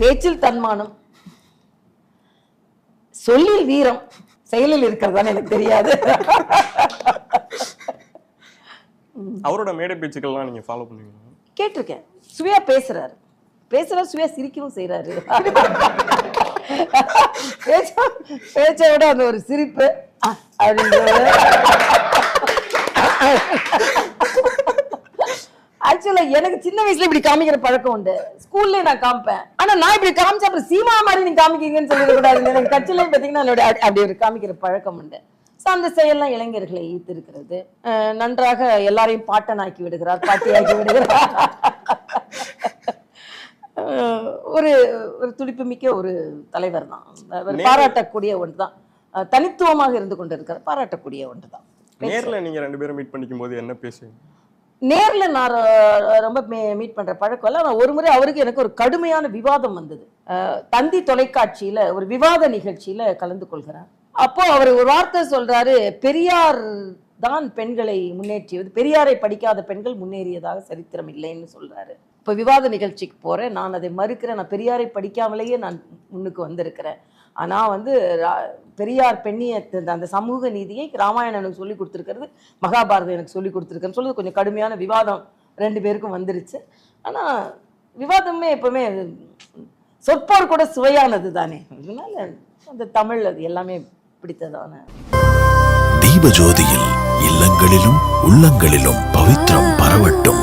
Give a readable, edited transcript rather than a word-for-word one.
பேச்சில் தன்மானம், சொல்லில் வீரம், செயலில் இருக்கிறதான்னு எனக்கு தெரியாது. அவரோட மேடை பேச்சுக்கள்லாம் நீங்க ஃபாலோ பண்ணுவீங்களா? கேட்டிருக்கேன். சுவையா பேசுறாரு, சுவையா சிரிக்கவும் செய்யறாரு. பேச்ச விட அந்த ஒரு சிரிப்பு அப்படின்றது. ஆக்சுவலா எனக்கு சின்ன வயசுல இப்படி காமிக்கிற பழக்கம் உண்டு. ஸ்கூல்ல நான் காமிப்பேன். ஆனா நான் இப்படி காமிச்சா அப்புறம் சீமா மாதிரி நீங்க காமிக்கீங்கன்னு சொல்லிடக்கூடாது. எனக்கு கட்சியில பாத்தீங்கன்னா என்னோட அப்படி ஒரு காமிக்கிற பழக்கம் உண்டு. அந்த செயல்லாம் இளைஞர்களை ஈர்த்திருக்கிறது. நன்றாக எல்லாரையும் பாட்டனாக்கி விடுகிறார், பாட்டியாக்கி விடுகிறார். ஒரு ஒரு துடிப்பு மிக்க ஒரு தலைவர் தான். பாராட்டக்கூடிய ஒன்று தான். தனித்துவமாக இருந்து கொண்டு இருக்கிற பாராட்டக்கூடிய ஒன்று தான். நேர்ல நீங்க 2 பேரும் மீட் பண்ணிக்கும் போது என்ன பேசுவீங்க? நேர்ல நான் ரொம்ப மீட் பண்ற பழக்கம் இல்ல. ஆனா ஒரு முறை அவருக்கு எனக்கு ஒரு கடுமையான விவாதம் வந்தது. தந்தி தொலைக்காட்சியில ஒரு விவாத நிகழ்ச்சியில கலந்து கொள்கிறார். அப்போ அவர் ஒரு வார்த்தை சொல்றாரு, பெரியார் தான் பெண்களை முன்னேற்றியது, பெரியாரை படிக்காத பெண்கள் முன்னேறியதாக சரித்திரம் இல்லைன்னு சொல்றாரு. இப்ப விவாத நிகழ்ச்சிக்கு போறேன், நான் அதை மறுக்கிறேன். நான் பெரியாரை படிக்காமலேயே நான் முன்னுக்கு வந்திருக்கிறேன். ஆனா பெரியார் பெண்ணிய அந்த சமூக நீதியை ராமாயணம் எனக்கு சொல்லி கொடுத்துருக்கிறது, மகாபாரதம் எனக்கு சொல்லி கொடுத்துருக்குன்னு சொல்லி கொஞ்சம் கடுமையான விவாதம் 2 பேருக்கும் வந்துருச்சு. ஆனா விவாதமே எப்பவுமே சொற்போர் கூட சுவையானது தானே. அதனால அந்த தமிழ் அது எல்லாமே பிடித்ததான. தீபஜோதியில் இல்லங்களிலும் உள்ளங்களிலும் பவித்திரம் பரவட்டும்.